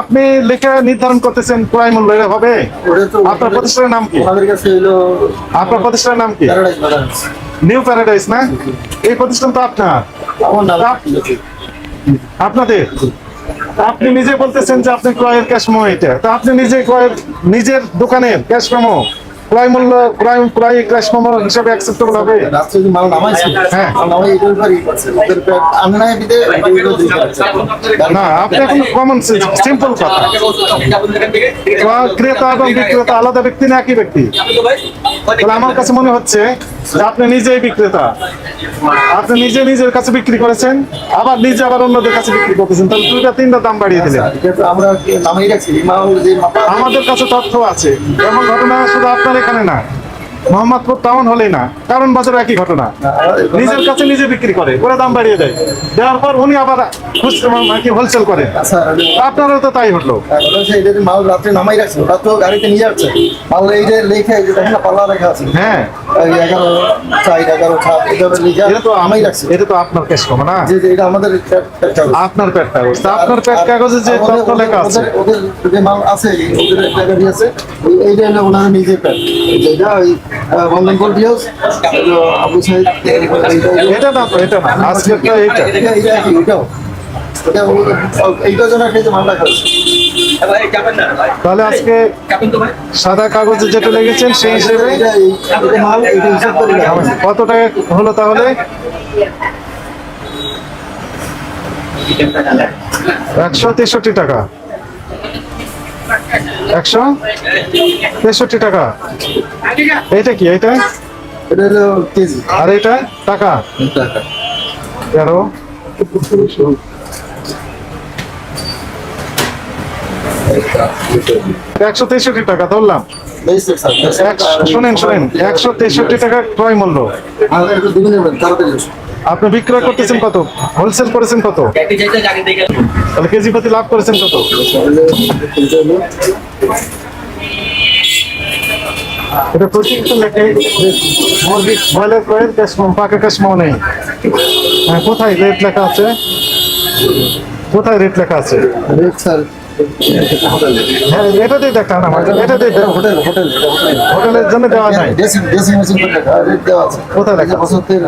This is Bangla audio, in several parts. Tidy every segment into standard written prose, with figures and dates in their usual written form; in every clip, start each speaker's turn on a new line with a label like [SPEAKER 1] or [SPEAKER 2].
[SPEAKER 1] আপনি লিখে নির্ধারণ করতেছেন ক্রয় মূল্য হবে? আপনার প্রতিষ্ঠানের নাম কি? আপনার প্রতিষ্ঠানের নাম কি? নিউ প্যারাডাইস না? এই প্রতিষ্ঠান তো আপনার, আপনাদের। আপনি নিজে বলতেছেন যে আপনি ক্রয়ের ক্যাশ মেমো এটা, তো আপনি নিজে ক্রয়ের নিজের দোকানের ক্যাশ মেমো ক্রয় মূল্য ক্রয় ক্যাশ মেমো হিসাবে অ্যাকসেপ্টেবল হবে? হ্যাঁ না, আপনি এখন কমন সিম্পল কথা, ক্রেতা এবং বিক্রেতা আলাদা ব্যক্তি না একই ব্যক্তি? তাহলে আমার কাছে মনে হচ্ছে যে আপনি নিজেই বিক্রেতা, আপনি নিজে নিজের কাছে বিক্রি করেছেন, আবার নিজে আবার অন্যদের কাছে বিক্রি করতেছেন, তাহলে দুইটা তিনটা দাম বাড়িয়ে দিলেন। আমাদের কাছে তথ্য আছে, এমন ঘটনা শুধু আপনার এখানে না, মোহাম্মদপুর টাউন হলেই না, কারণ বাজারে একই ঘটনা। নিজের কাছে নিজে বিক্রি করে, ওরা দাম বাড়িয়ে দেয়, দেওয়ার পর উনি আবার হোলসেল করে, আপনারও তো তাই হলো।
[SPEAKER 2] মাল রাত্রে নামাই রাখছে, ওটা তো গাড়িতে নিয়ে যাচ্ছে মাল, এই যে লেখা দেখেন না পাল্লা রেখা আছে,
[SPEAKER 1] হ্যাঁ
[SPEAKER 2] 11
[SPEAKER 1] এটা তো আমি রাখছি, এটা তো আপনার ক্যাশ মেমো না?
[SPEAKER 2] এটা আমাদের
[SPEAKER 1] আপনার পেট কাগজ, আপনার পেট কাগজে যে তথ্য লেখা আছে,
[SPEAKER 2] ওদের যে মাল আছে ওদের টাকা দিয়েছে, এইটা হলো ওনার নিজের পেট, যেটা ওই বন্ধন করে দিয়েছ আবু সাহেব।
[SPEAKER 1] এটা না তো, এটা না, আজকে তো এইটা
[SPEAKER 2] এইটার জন্য একটা মালটা খাচ্ছে।
[SPEAKER 1] তাহলে আজকে সাদা কাগজে যেটা লেগেছেন সেই হিসেবে কত টাকা হলো তাহলে? 163 টাকা, 163 টাকা। এটা কি? এটা
[SPEAKER 2] কেজি,
[SPEAKER 1] আর এটা টাকা 13। 163 টাকা ধরলাম। শোনেন 163 টাকা ক্রয় মূল্য। আপনি বিক্রয় করতেছেন কত? হোলসেল করেছেন কত? তাহলে কেজি প্রতি লাভ করেছেন কত? এটা পাকা ক্যাশ মেমো নেই। হ্যাঁ, কোথায় রেট লেখা আছে? কোথায় রেট লেখা আছে? হ্যাঁ, এটাতেই দেখান আমাকে, এটাতেই হোটেলের জন্য দেওয়া নাই। কোথায় লেখা? 75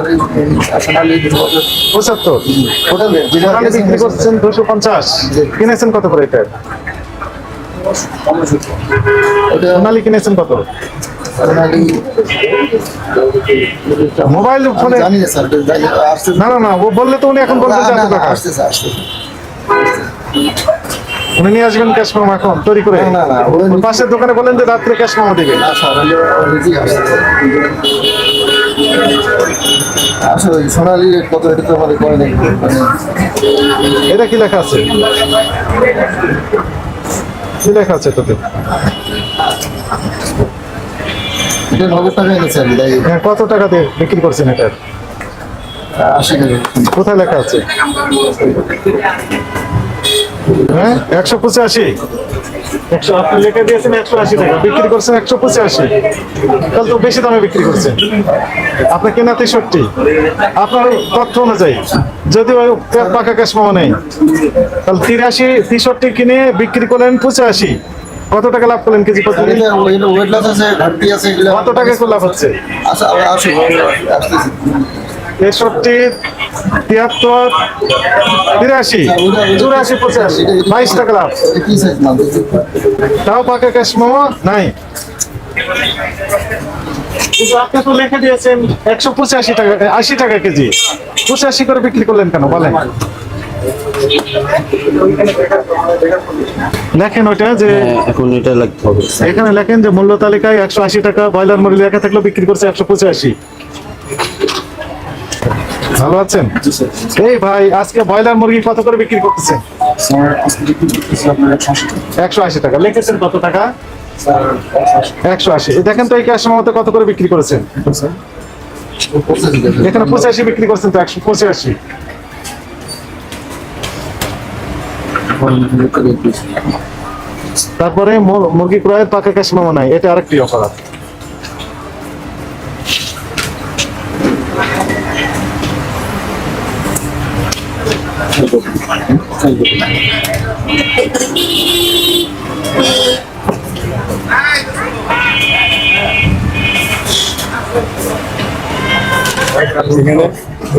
[SPEAKER 1] বিক্রি করছেন 250, কিনেছেন কত করে এটা? সোনালি কিনেছেন কত? মোবাইল ফোনে না, ও বললে তো উনি এখন বলবেন যে এত টাকা। উনি নিয়ে আসবেন ক্যাশ মেমো এখন তৈরি করে? পাশের দোকানে বলেন যে রাত্রে ক্যাশ মেমো দিবে।
[SPEAKER 2] সোনালি কত এটা তো আমাদের করে নেই।
[SPEAKER 1] এটা কি লেখা আছে? কি লেখা আছে এটাতে?
[SPEAKER 2] এটা 90 টাকা এনেছে আমি, তাই
[SPEAKER 1] কত টাকা দিয়ে বিক্রি করছেন এটা?
[SPEAKER 2] 80 টাকা।
[SPEAKER 1] কোথায় লেখা আছে? হ্যাঁ 185। আপনি লিখে দিয়েছেন 180 টাকা, বিক্রি করছেন 185, তাহলে তো বেশি দামে বিক্রি করছেন। আপনার কেনা 63, আপনার তথ্য অনুযায়ী যদিও পাকা ক্যাশ মেমো নেই, তাহলে 63 কিনে বিক্রি করলেন 85, কত টাকা লাভ করলেন কেজি প্রতি? কত টাকা করে লাভ হচ্ছে? 63, 73, 83, 84, 85, 22 টাকা লাভ। তাও পাকা ক্যাশ মেমো নাই। কিন্তু আপনি তো লিখে দিয়েছেন 185 টাকা, 80 টাকা কেজি, 85 করে বিক্রি করলেন কেন বলেন? লেখেন ওইটা যে
[SPEAKER 3] এখন এটা লাগতে হবে,
[SPEAKER 1] এখানে লেখেন যে মূল্য তালিকায় 180 টাকা, ব্রয়লার মুরগি লেখা থাকলেও বিক্রি করছে 185। ভালো আছেন? এই ভাই আজকে ব্রয়লার মুরগি কত করে বিক্রি করতেছেন? 180 টাকা। লিখেছেন কত টাকা? 180। দেখেন তো এই ক্যাশ মেমোতে কত করে বিক্রি করেছেন? এখানে 85 বিক্রি করছেন তো, 185। তারপরে মুরগি ক্রয়ের পাকা ক্যাশ মেমো নাই, এটা আরেকটি অপরাধ।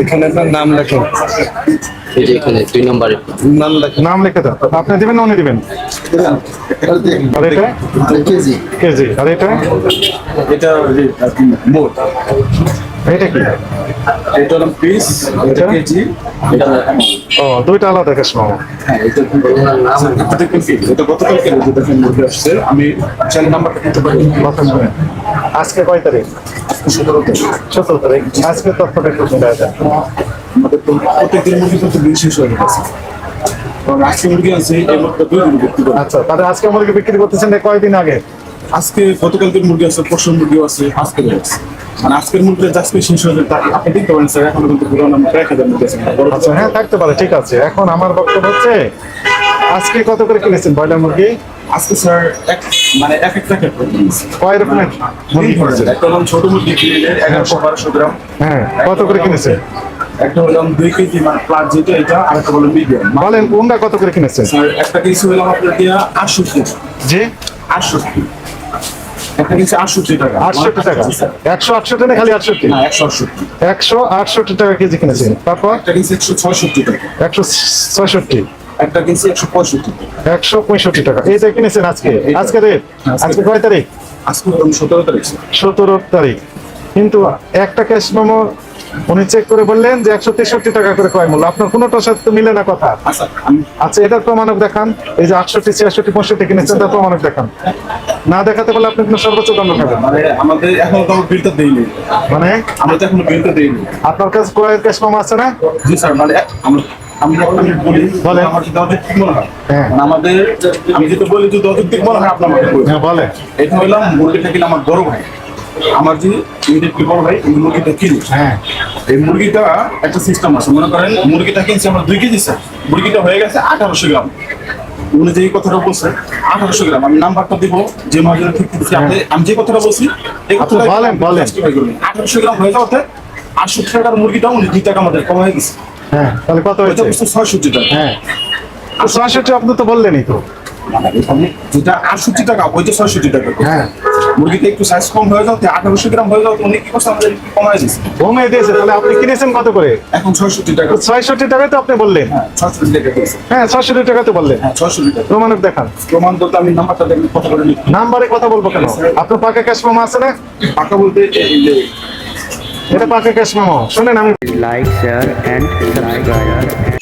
[SPEAKER 1] এখানে আপনার নাম লেখেন,
[SPEAKER 3] এই যে এখানে 2 নম্বরে
[SPEAKER 1] নাম লেখেন, নাম লিখে দাও। আপনি দিবেন না উনি দিবেন? আর এটা
[SPEAKER 2] কেজি
[SPEAKER 1] কেজি, আর এটা
[SPEAKER 4] এটা মোট,
[SPEAKER 1] এটা কি?
[SPEAKER 4] এটা হলো পিস, এটা কেজি, এটা
[SPEAKER 1] ও, দুইটা আলাদা কাশমা।
[SPEAKER 4] হ্যাঁ, এটা দেখুন কি, এটা গতকালকে যে দেখেন মধ্যে আসছে, আমি চ্যানেল নাম্বারটা দিতে পারি।
[SPEAKER 1] আজকে কয় তারিখ?
[SPEAKER 4] 17 তারিখ।
[SPEAKER 1] 17 তারিখ। আজকে তথ্যটা একটু মিলাই দেন।
[SPEAKER 4] আমাদের তো প্রত্যেকদিন মুরগি কিন্তু দিন শেষ হয়ে গেছে, কারণ আজকে মুরগি আছে এই মাত্র 2 দিন বিক্রি করে।
[SPEAKER 1] আচ্ছা, তাহলে আজকে মুরগি বিক্রি করতেছেন কয়দিন আগে?
[SPEAKER 4] আজকে গতকালকের মুরগি আছে, পরশুর মুরগিও আছে, আজকের আছে। মানে আজকের মুরগি আজকে শেষ হয়ে যায়, তাই আপনি দেখতে পারেন স্যার, এখন কিন্তু পুরো নাম 1000 মুরগি আছে।
[SPEAKER 1] আচ্ছা, হ্যাঁ থাকতে পারে, ঠিক আছে। এখন আমার বক্তব্য হচ্ছে, আজকে কত করে কিনেছেন ব্রয়লার মুরগি?
[SPEAKER 4] আজকে স্যার মানে এক একটা ক্ষেত্রে
[SPEAKER 1] কয় রকমের মুরগি কিনেছেন?
[SPEAKER 4] একটা হলাম ছোট মুরগি কিনলে 1100-1200 গ্রাম,
[SPEAKER 1] হ্যাঁ, কত করে কিনেছেন?
[SPEAKER 4] একটা হলাম 2 কেজি মানে প্লাস যেটা এটা, আর একটা হলো মিডিয়াম।
[SPEAKER 1] বলেন কোনটা কত করে কিনেছেন?
[SPEAKER 4] স্যার একটা কেজি হলাম আপনার দিয়া 68,
[SPEAKER 1] জি,
[SPEAKER 4] 68 একটা কেজি 68 টাকা।
[SPEAKER 1] 68 টাকা। 168 না খালি 68?
[SPEAKER 4] না, 168
[SPEAKER 1] 168 টাকা কেজি কিনেছেন। তারপর
[SPEAKER 4] একটা কেজি 166 টাকা,
[SPEAKER 1] 166,
[SPEAKER 4] একটা কেজি 165 টাকা।
[SPEAKER 1] 165 টাকা। এইটা কিনেছেন আজকে? আজকে রেট? আজকে কয় তারিখ?
[SPEAKER 4] আজকে হলাম 17 তারিখ স্যার।
[SPEAKER 1] 17 তারিখ। কিন্তু একটা ক্যাশ মেমো উনি চেক করে বললেন যে 163 টাকা করে ক্রয় মূল্য। আপনার কোনোটার সাথে তো মিলে না কথা।
[SPEAKER 4] আচ্ছা, আমি
[SPEAKER 1] আচ্ছা, এটার প্রমাণক দেখান। এই যে 68, 66, 65 কিনেছেন, তার প্রমাণক দেখান। না দেখাতে পারলে আপনি কিন্তু সর্বোচ্চ দণ্ড খাবেন।
[SPEAKER 4] মানে আমাদের এখনো তো বিলটা দেইনি,
[SPEAKER 1] মানে
[SPEAKER 4] আমরা তো এখনো বিলটা দেইনি।
[SPEAKER 1] আপনার কাছে ক্রয়ের ক্যাশ মেমো আছে না?
[SPEAKER 4] জি স্যার, মানে আমি আপনাকে বলি,
[SPEAKER 1] বলেন।
[SPEAKER 4] আমার যদি অযৌক্তিক মনে হয়,
[SPEAKER 1] হ্যাঁ।
[SPEAKER 4] মানে আমাদের, আমি যদি বলি যদি অযৌক্তিক মনে হয়, আপনি আমাকে বলবেন।
[SPEAKER 1] হ্যাঁ, বলে।
[SPEAKER 4] এটা হইলাম মুরগিটা কিনা আমার বড় ভাই, আমার যে ইমিডিয়েটলি বড় ভাই এই মুরগিটা কিনি।
[SPEAKER 1] হ্যাঁ,
[SPEAKER 4] এই মুরগিটা একটা সিস্টেম আছে, মনে করেন মুরগিটা কিনছি আমরা 2 কেজি স্যার, মুরগিটা হয়ে গেছে 1800 গ্রাম। উনি যে কথাটা বলছেন 1800 গ্রাম, আমি নাম্বারটা দিব, যে মহাজনের ঠিক দিচ্ছি, আমি যে কথাটা বলছি এই কথাটা
[SPEAKER 1] বলেন, বলেন।
[SPEAKER 4] 1800 গ্রাম হয়ে যাওয়াতে 68 টাকার মুরগিটা উনি 2 টাকা আমাদের কমাই দিচ্ছে,
[SPEAKER 1] হ্যাঁ, তাহলে কত
[SPEAKER 4] ওইটা
[SPEAKER 1] হয়েছে?
[SPEAKER 4] বলছে 66 টাকা।
[SPEAKER 1] হ্যাঁ, 66 আপনি তো বললেনই তো।
[SPEAKER 4] যেটা 68 টাকা, ওইটা 66 টাকা।
[SPEAKER 1] হ্যাঁ,
[SPEAKER 4] মুরগিতে একটু সাইজ কম হয়ে যাওয়াতে 1800 গ্রাম হয়ে যাওয়াতে উনি কি করছে, আমাদের একটু কমাই দিচ্ছে,
[SPEAKER 1] কমিয়ে দিয়েছে। তাহলে আপনি কিনেছেন কত করে?
[SPEAKER 4] এখন 66 টাকা।
[SPEAKER 1] 66 টাকায় তো আপনি বললেন।
[SPEAKER 4] হ্যাঁ, 66 টাকা দিয়েছে।
[SPEAKER 1] হ্যাঁ, 66 টাকা তো বললেন।
[SPEAKER 4] হ্যাঁ, 66 টাকা।
[SPEAKER 1] প্রমাণক দেখান।
[SPEAKER 4] প্রমাণ বলতে আমি নাম্বারটা দেখলে কথা বলে নিই।
[SPEAKER 1] নাম্বারে কথা বলবো কেন? আপনার পাকা ক্যাশ মেমো আছে না?
[SPEAKER 4] টাকা বলতে এই যে
[SPEAKER 1] এটা পাকা ক্যাশ মেমো। শুনেন, আমি
[SPEAKER 5] like, share and subscribe.